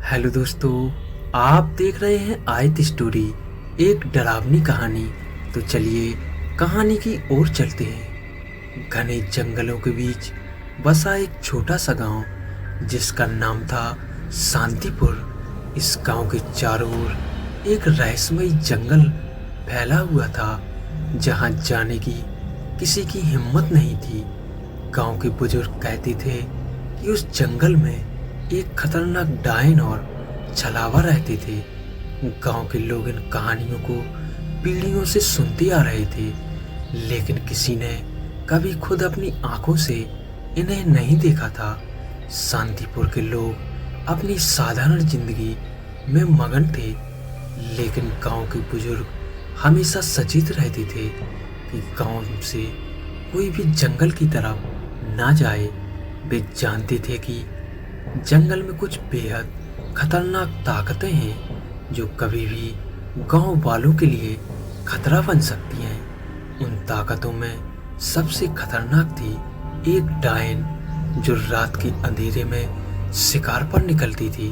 Hello दोस्तों, आप देख रहे हैं आयत स्टोरी, एक डरावनी कहानी। तो चलिए कहानी की ओर चलते हैं। घने जंगलों के बीच बसा एक छोटा सा गांव जिसका नाम था शांतिपुर। इस गांव के चारों ओर एक रहस्यमयी जंगल फैला हुआ था जहां जाने की किसी की हिम्मत नहीं थी। गांव के बुजुर्ग कहते थे कि उस जंगल में एक खतरनाक डायन और छलावा रहते थे। गांव के लोग इन कहानियों को पीढ़ियों से सुनते आ रहे थे, लेकिन किसी ने कभी खुद अपनी आंखों से इन्हें नहीं देखा था। शांतिपुर के लोग अपनी साधारण जिंदगी में मगन थे, लेकिन गांव के बुजुर्ग हमेशा सचेत रहते थे कि गांव से कोई भी जंगल की तरफ ना जाए। वे जानते थे कि जंगल में कुछ बेहद खतरनाक ताकतें हैं जो कभी भी गांव वालों के लिए खतरा बन सकती हैं। उन ताकतों में सबसे खतरनाक थी एक डायन जो रात के अंधेरे में शिकार पर निकलती थी।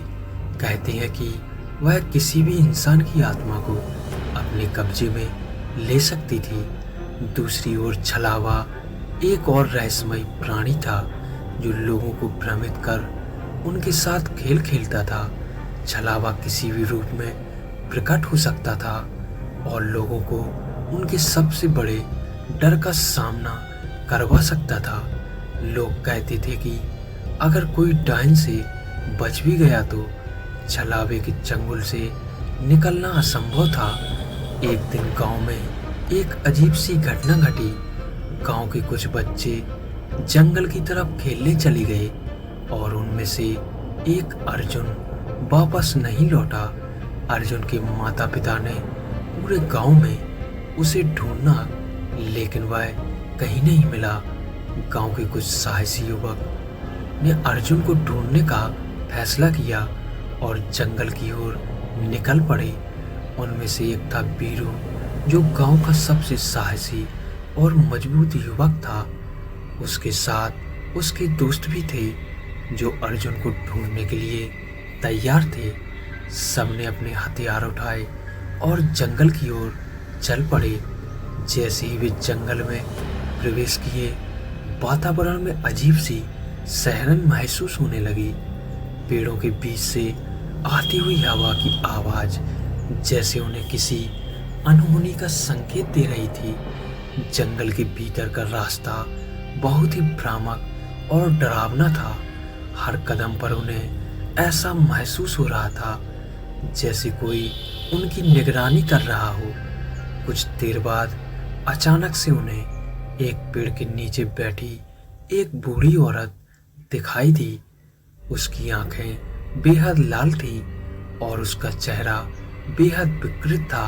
कहते हैं कि वह किसी भी इंसान की आत्मा को अपने कब्जे में ले सकती थी। दूसरी ओर छलावा एक और रहस्यमयी प्राणी था जो लोगों को भ्रमित कर उनके साथ खेल खेलता था। छलावा किसी भी रूप में प्रकट हो सकता था और लोगों को उनके सबसे बड़े डर का सामना करवा सकता था। लोग कहते थे कि अगर कोई डायन से बच भी गया तो छलावे के चंगुल से निकलना असंभव था। एक दिन गांव में एक अजीब सी घटना घटी। गांव के कुछ बच्चे जंगल की तरफ खेलने चले गए और उनमें से एक अर्जुन वापस नहीं लौटा। अर्जुन के माता पिता ने पूरे गांव में उसे ढूंढा, लेकिन वह कहीं नहीं मिला। गांव के कुछ साहसी युवक ने अर्जुन को ढूंढने का फैसला किया और जंगल की ओर निकल पड़े। उनमें से एक था बीरू, जो गांव का सबसे साहसी और मजबूत युवक था। उसके साथ उसके दोस्त भी थे जो अर्जुन को ढूंढने के लिए तैयार थे। सबने अपने हथियार उठाए और जंगल की ओर चल पड़े। जैसे ही वे जंगल में प्रवेश किए, वातावरण में अजीब सी सहरन महसूस होने लगी। पेड़ों के बीच से आती हुई हवा की आवाज जैसे उन्हें किसी अनहोनी का संकेत दे रही थी। जंगल के भीतर का रास्ता बहुत ही भ्रामक और डरावना था। हर कदम पर उन्हें ऐसा महसूस हो रहा था जैसे कोई उनकी निगरानी कर रहा हो। कुछ देर बाद अचानक से उन्हें एक पेड़ के नीचे बैठी एक बूढ़ी औरत दिखाई दी। उसकी आंखें बेहद लाल थी और उसका चेहरा बेहद विकृत था।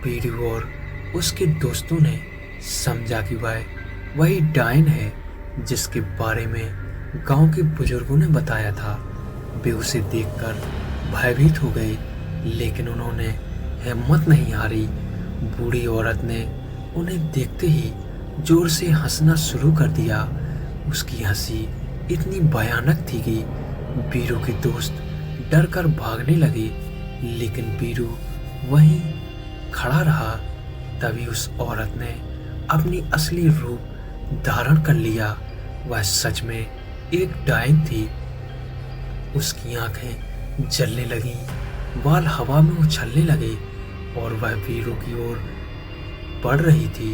बीरू और उसके दोस्तों ने समझा कि वह वही डायन है जिसके बारे में गांव के बुजुर्गों ने बताया था। वे उसे देखकर भयभीत हो गए, लेकिन उन्होंने हिम्मत नहीं हारी। बूढ़ी औरत ने उन्हें देखते ही जोर से हंसना शुरू कर दिया। उसकी हंसी इतनी भयानक थी कि बीरू के दोस्त डर कर भागने लगे, लेकिन बीरू वहीं खड़ा रहा। तभी उस औरत ने अपनी असली रूप धारण कर लिया। वह सच में एक डायन थी। उसकी आंखें जलने लगीं, बाल हवा में उछलने लगे और वह बीरू की ओर बढ़ रही थी।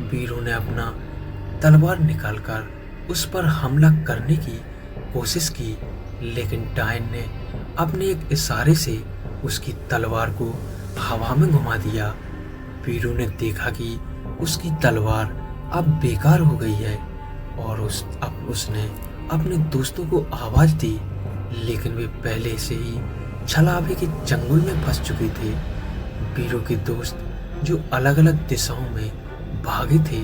बीरू ने अपना तलवार निकालकर उस पर हमला करने की कोशिश की, लेकिन डायन ने अपने एक इशारे से उसकी तलवार को हवा में घुमा दिया। बीरू ने देखा कि उसकी तलवार अब बेकार हो गई है और उसने अपने दोस्तों को आवाज दी, लेकिन वे पहले से ही छलावे के चंगुल में फंस चुके थे। बीरू के दोस्त जो अलग अलग दिशाओं में भागे थे,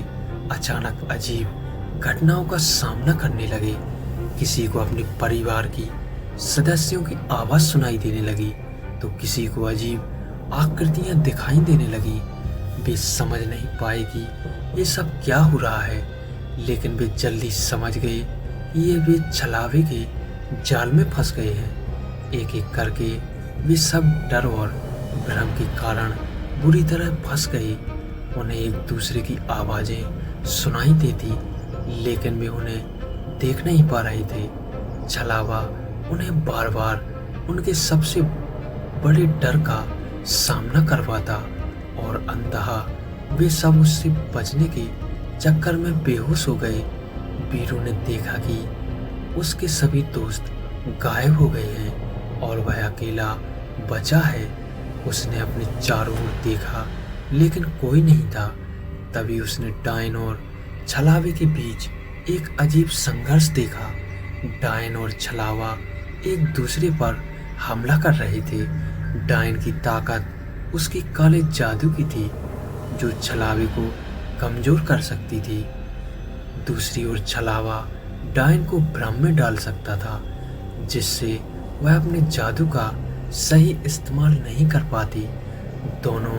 अचानक अजीब घटनाओं का सामना करने लगे। किसी को अपने परिवार की सदस्यों की आवाज सुनाई देने लगी तो किसी को अजीब आकृतियां दिखाई देने लगी। वे समझ नहीं पाए कि ये सब क्या हो रहा है, लेकिन वे जल्दी समझ गए कि ये वे छलावे के जाल में फंस गए हैं। एक एक करके वे सब डर और भ्रम के कारण बुरी तरह फंस गए। उन्हें एक दूसरे की आवाज़ें सुनाई देती, लेकिन वे उन्हें देख नहीं पा रहे थे। छलावा उन्हें बार बार उनके सबसे बड़े डर का सामना करवाता और अंततः वे सब उससे बचने के चक्कर में बेहोश हो गए। बीरू ने देखा कि उसके सभी दोस्त गायब हो गए हैं और वह अकेला बचा है। उसने अपने चारों ओर देखा, लेकिन कोई नहीं था। तभी उसने डायन और छलावे के बीच एक अजीब संघर्ष देखा। डायन और छलावा एक दूसरे पर हमला कर रहे थे। डायन की ताकत उसके काले जादू की थी, जो छलावे को कमजोर कर सकती थी। दूसरी ओर छलावा डायन को भ्रम में डाल सकता था, जिससे वह अपने जादू का सही इस्तेमाल नहीं कर पाती। दोनों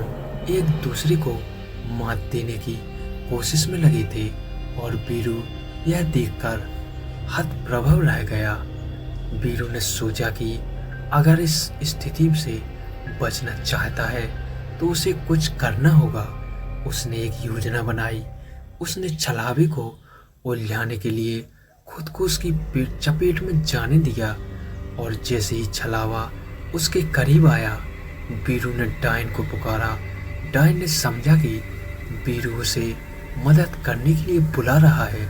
एक दूसरे को मात देने की कोशिश में लगे थे और बीरू यह देखकर हतप्रभव रह गया। बीरू ने सोचा कि अगर इस स्थिति से बचना चाहता है तो उसे कुछ करना होगा। उसने एक योजना बनाई। उसने छलावे को उलझाने के लिए खुद को उसकी चपेट में जाने दिया और जैसे ही छलावा उसके करीब आया, बीरू ने डायन को पुकारा। डायन ने समझा कि बीरू उसे मदद करने के लिए बुला रहा है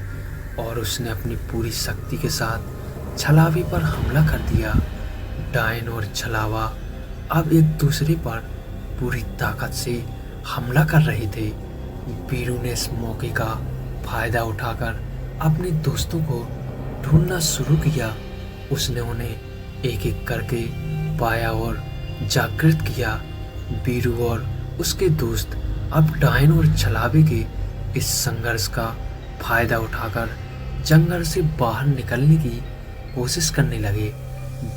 और उसने अपनी पूरी शक्ति के साथ छलावे पर हमला कर दिया। डायन और छलावा अब एक दूसरे पर पूरी ताकत से हमला कर रहे थे। बीरू ने इस मौके का फायदा उठाकर अपने दोस्तों को ढूंढना शुरू किया। उसने उन्हें एक एक करके पाया और जागृत किया। बीरू और उसके दोस्त अब डायन और छलावे के इस संघर्ष का फायदा उठाकर जंगल से बाहर निकलने की कोशिश करने लगे।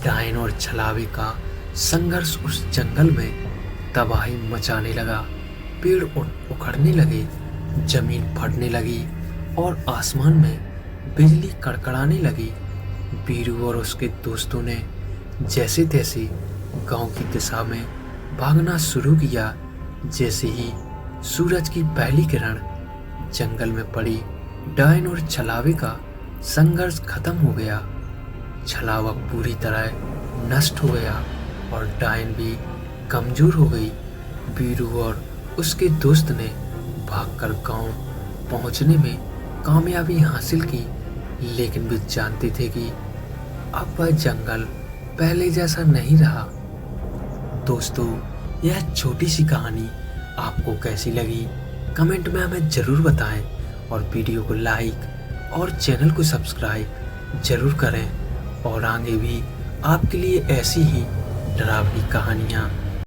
डायन और छलावे का संघर्ष उस जंगल में तबाही मचाने लगा। पेड़ उखड़ने लगे, जमीन फटने लगी और आसमान में बिजली कड़कड़ाने लगी। बीरू और उसके दोस्तों ने जैसे तैसे गांव की दिशा में भागना शुरू किया। जैसे ही सूरज की पहली किरण जंगल में पड़ी, डायन और छलावे का संघर्ष खत्म हो गया। छलावा पूरी तरह नष्ट हो गया और डायन भी कमजोर हो गई। बीरू और उसके दोस्त ने भागकर गांव पहुंचने में कामयाबी हासिल की, लेकिन वे जानते थे कि अब वह जंगल पहले जैसा नहीं रहा। दोस्तों, यह छोटी सी कहानी आपको कैसी लगी कमेंट में हमें ज़रूर बताएं और वीडियो को लाइक और चैनल को सब्सक्राइब ज़रूर करें और आगे भी आपके लिए ऐसी ही डरावनी कहानियाँ